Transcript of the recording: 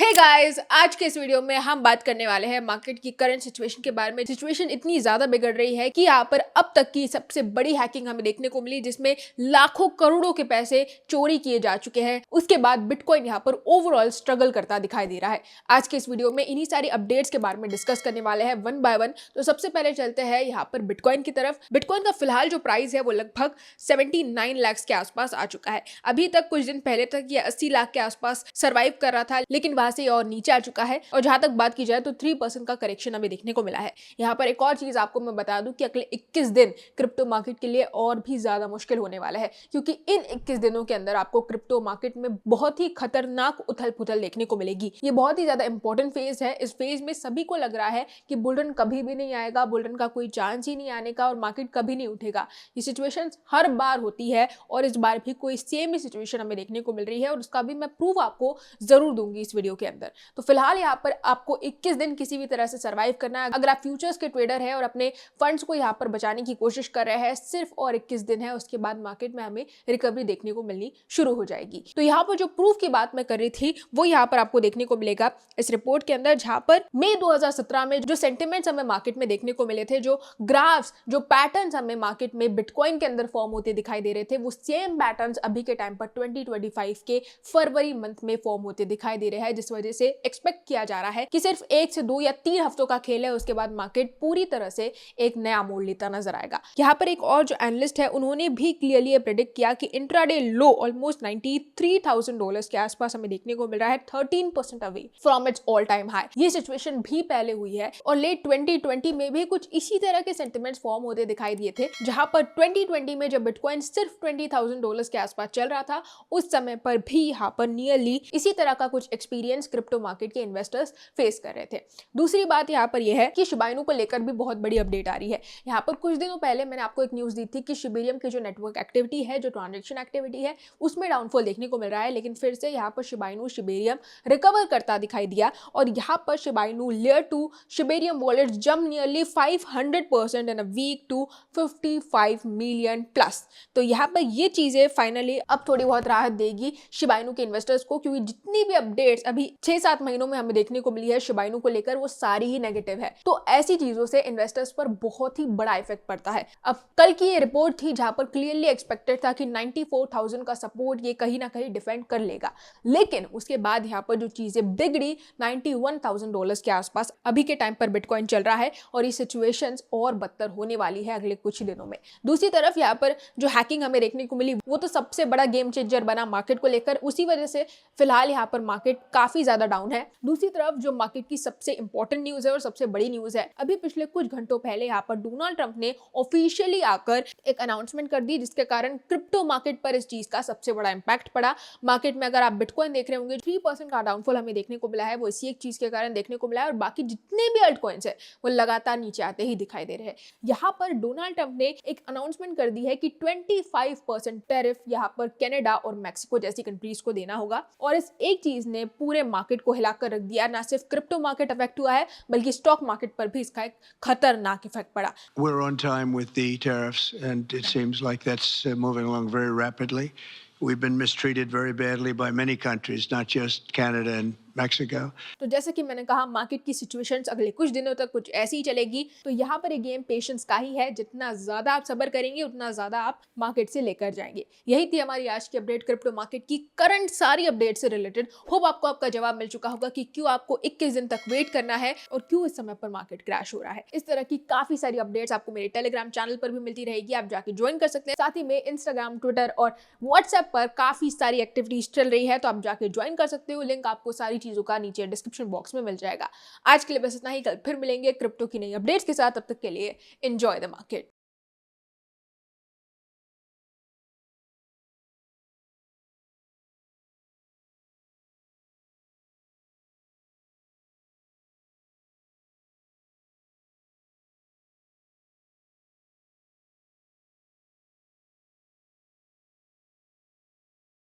Hey guys, आज के इस वीडियो में हम बात करने वाले हैं मार्केट की करंट सिचुएशन के बारे में। सिचुएशन इतनी ज्यादा बिगड़ रही है कि यहाँ पर अब तक की सबसे बड़ी हैकिंग हमें देखने को मिली, जिसमें लाखों करोड़ों के पैसे चोरी किए जा चुके हैं। उसके बाद बिटकॉइन यहाँ पर ओवरऑल स्ट्रगल करता दिखाई दे रहा है। आज के इस वीडियो में इन्हीं सारी अपडेट्स के बारे में डिस्कस करने वाले हैं वन बाय वन। तो सबसे पहले चलते हैं यहाँ पर बिटकॉइन की तरफ। बिटकॉइन का फिलहाल जो प्राइस है वो लगभग 79 लाख के आसपास आ चुका है। अभी तक कुछ दिन पहले तक ये 80 लाख के आसपास सर्वाइव कर रहा था, लेकिन वहां से और नीचे आ चुका है। और जहां तक बात की जाए तो 3% का करेक्शन हमें देखने को मिला है। यहाँ पर एक और चीज आपको मैं बता दूं कि अगले 21 दिन क्रिप्टो मार्केट के लिए और भी ज्यादा मुश्किल होने वाला है, क्योंकि इन 21 दिनों के अंदर आपको क्रिप्टो मार्केट में बहुत ही खतरनाक उथल पुथल देखने को मिलेगी। ये बहुत ही ज्यादा इंपॉर्टेंट फेज है। इस फेज में सभी को लग रहा है कि बुलरन कभी भी नहीं आएगा, बुलरन का कोई चांस ही नहीं आने का और मार्केट कभी नहीं उठेगा। ये सिचुएशन हर बार होती है और इस बार भी कोई सेम ही सिचुएशन हमें देखने को मिल रही है और उसका भी मैं प्रूफ आपको जरूर दूंगी इस वीडियो के अंदर। तो फिलहाल यहाँ पर आपको 21 दिन किसी भी तरह से सर्वाइव करना है। अगर आप फ्यूचर्स के ट्रेडर हैं और अपने फंड्स को यहाँ पर बचाने की कोशिश कर रहे हैं, सिर्फ और 21 दिन है, उसके बाद मार्केट में हमें रिकवरी देखने को मिलनी शुरू हो जाएगी। तो यहाँ पर जो प्रूफ की बात मैं कर रही थी वो यहाँ पर आपको देखने को मिलेगा इस रिपोर्ट के अंदर, जहां पर मई 2017 में जो सेंटिमेंट्स हमें मार्केट में देखने को मिले थे, जो ग्राफ्स, जो पैटर्न्स हमें मार्केट में बिटकॉइन के अंदर फॉर्म होते दिखाई दे रहे थे, वो सेम पैटर्न्स अभी के टाइम पर 2025 के फरवरी मंथ में फॉर्म होते दिखाई दे रहे हैं, जिस वजह से एक्सपेक्ट किया जा रहा है कि सिर्फ 1 से 2 या 3 हफ्तों का खेल है, उसके बाद मार्केट पूरी तरह से एक नया मोड़ लेता नजर आएगा। यहाँ पर एक और जो एनालिस्ट है उन्होंने भी क्लियरली प्रेडिक्ट किया कि इंट्राडे लो ऑलमोस्ट $93,000 के आसपास हमें देखने को मिल रहा है, 13% away from its all time high. ये सिचुएशन भी पहले हुई है और लेट 2020 में भी कुछ इसी तरह के सेंटिमेंट्स फॉर्म होते दिखाई दिए थे, जहां पर 2020 में जब बिटकॉइन सिर्फ $20,000 के आसपास चल रहा था, उस समय पर भी यहाँ पर नियरली इसी तरह का कुछ एक्सपीरियंस क्रिप्टो मार्केट के इन्वेस्टर्स फेस कर रहे थे। दूसरी बात यहाँ पर यह है कि शिबा इनू को लेकर भी बहुत बड़ी अपडेट आ रही है। यहाँ पर कुछ दिनों पहले मैंने आपको एक न्यूज दी थी कि शिबेरियम की जो नेटवर्क एक्टिविटी है, जो ट्रांजैक्शन एक्टिविटी है, उसमें डाउनफॉल देखने को मिल रहा है, लेकिन फिर से यहाँ पर शिबा इनू शिबेरियम रिकवर करता दिखाई दिया और यहाँ पर Shiba Inu layer 2 Shibarium wallet jump nearly 500% in a week to 55 million plus. तो यहाँ पर ये चीजें फाइनली अब थोड़ी बहुत राहत देगी शिबा इनू के इन्वेस्टर्स को, क्योंकि जितनी भी अपडेट्स अभी 6-7 महीनों में हमें देखने को मिली है शिबा इनू को लेकर, वो सारी ही नेगेटिव है। तो ऐसी चीजों से इन्वेस्टर्स पर बहुत ही बड़ा इफेक्ट पड़ता है। अब कल की ये रिपोर्ट थी जहां पर क्लियरली एक्सपेक्टेड था कि 94,000 का सपोर्ट ये कहीं ना कहीं डिफेंड कर लेगा, लेकिन उसके बाद यहाँ पर जो चीजें बिगड़ी, $91,000 के आसपास अभी के टाइम पर बिटकॉइन चल रहा है और ये सिचुएशंस और बदतर होने वाली है अगले कुछ दिनों में। दूसरी तरफ यहाँ पर जो हैकिंग हमें देखने को मिली वो तो सबसे बड़ा गेम चेंजर बना मार्केट को लेकर, उसी वजह से फिलहाल यहाँ पर मार्केट काफी ज्यादा डाउन है। दूसरी तरफ जो मार्केट की सबसे इंपॉर्टेंट न्यूज है और सबसे बड़ी न्यूज है, अभी पिछले कुछ घंटों पहले यहाँ पर डोनाल्ड ट्रंप ने ऑफिशियली आकर एक अनाउंसमेंट कर दी, जिसके कारण क्रिप्टो मार्केट पर इस चीज का सबसे बड़ा इंपैक्ट पड़ा। मार्केट में अगर आप बिटकॉइन देख रहे होंगे, 3% का डाउनफॉल हमें देखने को मिला है, वो इसी एक चीज के कारण देखने को मिला है और बाकी जितने भी अल्ट कॉइन्स है वो लगातार नीचे आते ही दिखाई दे रहे हैं। यहाँ पर डोनाल्ड ट्रंप ने एक अनाउंसमेंट कर दी है कि 25% टैरिफ यहाँ पर कनाडा और मैक्सिको जैसी कंट्रीज को देना होगा और इस एक चीज ने पूरे मार्केट को हिलाकर रख दिया। ना सिर्फ क्रिप्टो मार्केट अफेक्ट हुआ है, बल्कि स्टॉक मार्केट पर भी इसका एक खतरनाक इफेक्ट पड़ा। We're on time with the tariffs, and it seems like that's moving along very rapidly. We've been mistreated very badly by many countries, not just Canada and Mexico. तो जैसे कि मैंने कहा, मार्केट की सिचुएशंस अगले कुछ दिनों तक कुछ ऐसी ही चलेगी। तो यहाँ पर एक गेम पेशेंस का ही है, जितना ज्यादा आप सब्र करेंगे उतना ज्यादा आप मार्केट से लेकर जाएंगे। यही थी हमारी आज की अपडेट क्रिप्टो मार्केट की करंट सारी अपडेट से रिलेटेड। होप आपको आपका जवाब मिल चुका होगा कि क्यों आपको 21 दिन तक वेट करना है और क्यों इस समय पर मार्केट क्रैश हो रहा है। इस तरह की काफी सारी अपडेट्स आपको मेरे टेलीग्राम चैनल पर भी मिलती रहेगी, आप जाके ज्वाइन कर सकते हैं। साथ ही में इंस्टाग्राम, ट्विटर और व्हाट्सएप पर काफी सारी एक्टिविटीज चल रही है, तो आप जाके ज्वाइन कर सकते हो। लिंक आपको सारी चीजों का नीचे डिस्क्रिप्शन बॉक्स में मिल जाएगा। आज के लिए बस इतना ही, कल फिर मिलेंगे क्रिप्टो की नई अपडेट्स के साथ। तब तक के लिए एंजॉय द मार्केट।